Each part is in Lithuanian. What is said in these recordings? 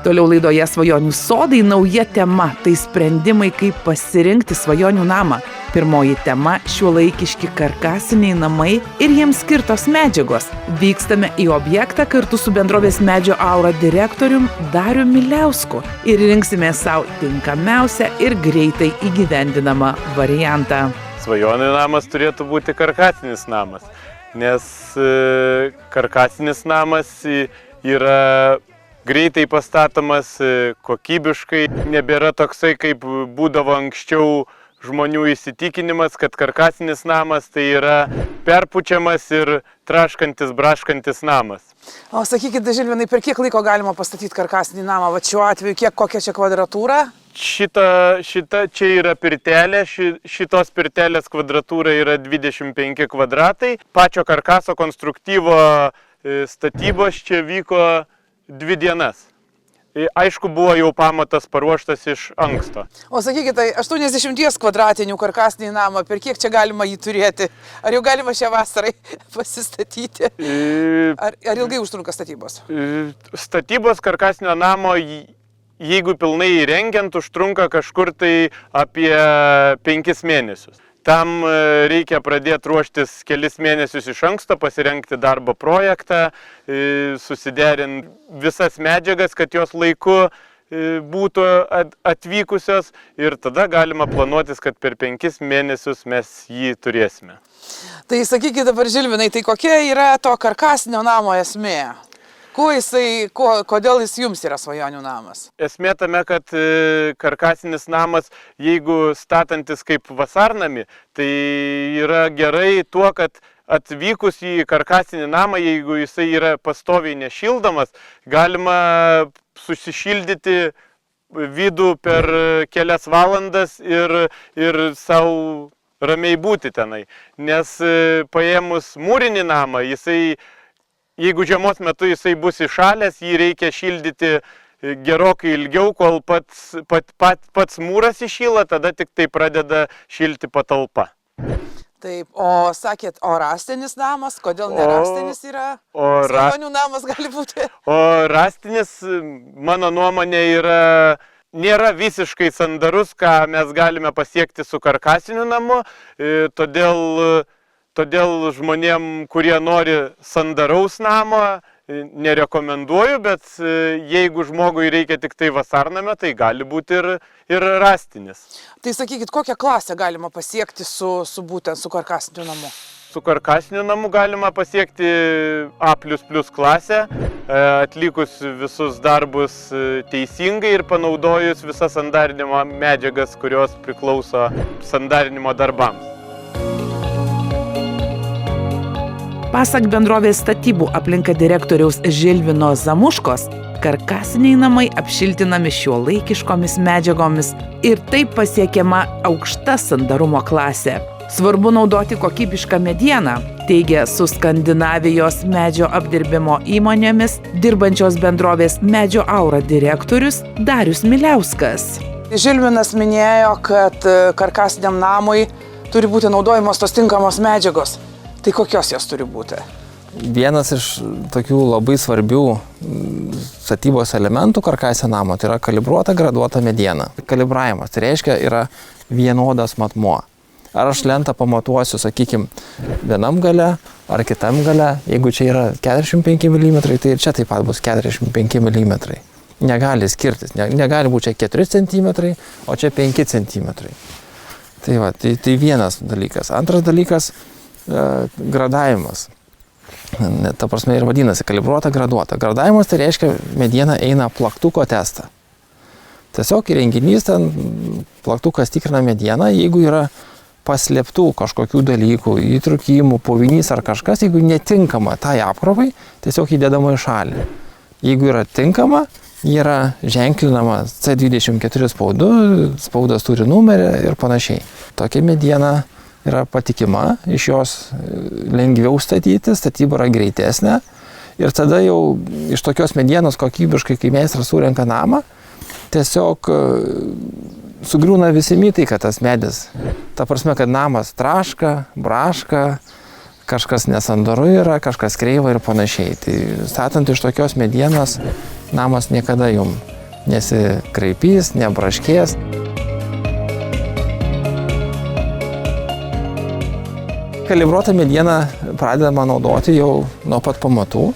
Toliau laidoje Svajonių sodai nauja tema – tai sprendimai, kaip pasirinkti svajonių namą. Pirmoji tema – šiuolaikiški karkasiniai namai ir jiems skirtos medžiagos. Vykstame į objektą kartu su bendrovės Medžio Aura direktorium Dariu Miliausku ir rinksime savo tinkamiausią ir greitai įgyvendinamą variantą. Svajonių namas turėtų būti karkasinis namas, nes karkasinis namas yra greitai pastatomas, kokybiškai, nebėra toksai, kaip būdavo anksčiau žmonių įsitikinimas, kad karkasinis namas tai yra perpučiamas ir traškantis, braškantis namas. O sakykite, Žilvinai, per kiek laiko galima pastatyti karkasinį namą? Va šiuo atveju, kokia čia kvadratūra? Šita čia yra pirtelė, šitos pirtelės kvadratūra yra 25 kvadratai. Pačio karkaso konstruktyvo statybos čia vyko 2 dienas. Aišku, buvo jau pamatas paruoštas iš anksto. O sakykite, 80 kvadratinių karkasinį namą, per kiek čia galima jį turėti? Ar jau galima šią vasarai pasistatyti? Ar ilgai užtrunka statybos? Statybos karkasinio namo, jeigu pilnai įrengiant, užtrunka kažkur tai apie 5 mėnesius. Tam reikia pradėti ruoštis kelis mėnesius iš anksto, pasirengti darbo projektą, susiderinti visas medžiagas, kad jos laiku būtų atvykusios ir tada galima planuotis, kad per 5 mėnesius mes jį turėsime. Tai sakykite dabar, Žilvinai, tai kokia yra to karkasinio namo esmė? Kodėl jis jums yra svajonių namas? Esmė tame, kad karkasinis namas, jeigu statantis kaip vasarnamį, tai yra gerai tuo, kad atvykus į karkasinį namą, jeigu jisai yra pastoviai nešildomas, galima susišildyti vidų per kelias valandas ir savo ramiai būti tenai. Nes paėmus mūrinį namą, jeigu žiemos metu jisai bus įšalęs, jį reikia šildyti gerokai ilgiau, kol pats mūras įšyla, tada tik tai pradeda šilti patalpa. Taip, o sakėt, o rąstinis namas, kodėl ne rąstinis yra? Svajonių namas gali būti? O rąstinis, mano nuomonė, nėra visiškai sandarus, ką mes galime pasiekti su karkasiniu namu, Todėl žmonėm, kurie nori sandaraus namo, nerekomenduoju, bet jeigu žmogui reikia tik tai vasarnamio, tai gali būti ir rąstinis. Tai sakykit, kokią klasę galima pasiekti būtent su karkasiniu namu? Su karkasiniu namu galima pasiekti A++ klasę, atlikus visus darbus teisingai ir panaudojus visas sandarinimo medžiagas, kurios priklauso sandarinimo darbams. Pasak bendrovės statybų aplinka direktoriaus Žilvino Zamuškos, karkasiniai namai apšiltinami šiuolaikiškomis medžiagomis ir taip pasiekiama aukšta sandarumo klasė. Svarbu naudoti kokybišką medieną, teigia su Skandinavijos medžio apdirbimo įmonėmis dirbančios bendrovės Medžio Aura direktorius Darius Miliauskas. Žilvinas minėjo, kad karkasiniam namui turi būti naudojamos tos tinkamos medžiagos. Tai kokios jos turi būti? Vienas iš tokių labai svarbių statybos elementų karkasinio namo tai yra kalibruota, graduota mediena. Kalibravimas tai reiškia yra vienodas matmuo. Ar aš lentą pamatuosiu, sakykime, vienam gale ar kitam gale, jeigu čia yra 45 mm, tai ir čia taip pat bus 45 mm. Negali skirtis, negali būti čia 4 cm, o čia 5 cm. Tai vienas dalykas. Antras dalykas – gradavimas. Ta prasme ir vadinasi kalibruota, graduota. Gradavimas tai reiškia, mediena eina plaktuko testą. Tiesiog įrenginys ten plaktukas tikrina medieną, jeigu yra paslėptų kažkokių dalykų, įtrūkimų, povinys ar kažkas, jeigu netinkama tai apkrovai, tiesiog įdedama į šalį. Jeigu yra tinkama, yra ženklinama C24 spaudu, spaudas turi numerį ir panašiai. Tokia mediena yra patikima, iš jos lengviau statyti, statyba yra greitesnė ir tada jau iš tokios medienos kokybiškai, kai meistras surenka namą, tiesiog sugriūna visi mitai, kad tas medis, ta prasme, kad namas traška, braška, kažkas nesandaru yra, kažkas kreiva ir panašiai. Tai statant iš tokios medienos, namas niekada jums nesikraipys, nebraškės. Kalibruotą medieną pradedama naudoti jau nuo pat pamatų.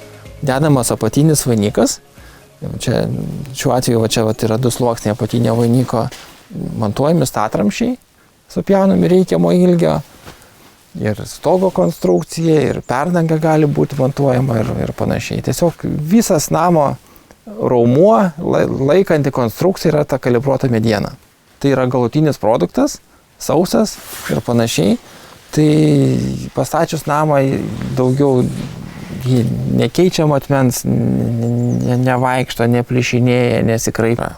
Dedamas apatinis vainikas. Čia, šiuo atveju yra 2 sluoksniai apatinio vainiko, montuojami statramsčiai, supjaunami reikiamo ilgio. Ir stogo konstrukcija, ir perdanga gali būti montuojama ir panašiai. Tiesiog visas namo raumuo, laikanti konstrukcija yra ta kalibruota mediena. Tai yra galutinis produktas, sausas ir panašiai. Tai pastačius namą daugiau nekeičia matmens, nevaikšto, neplišinėja, nesikraipia.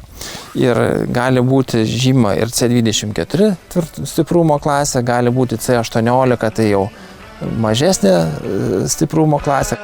Ir gali būti žyma ir C24 stiprumo klasė, gali būti C18, tai jau mažesnė stiprumo klasė.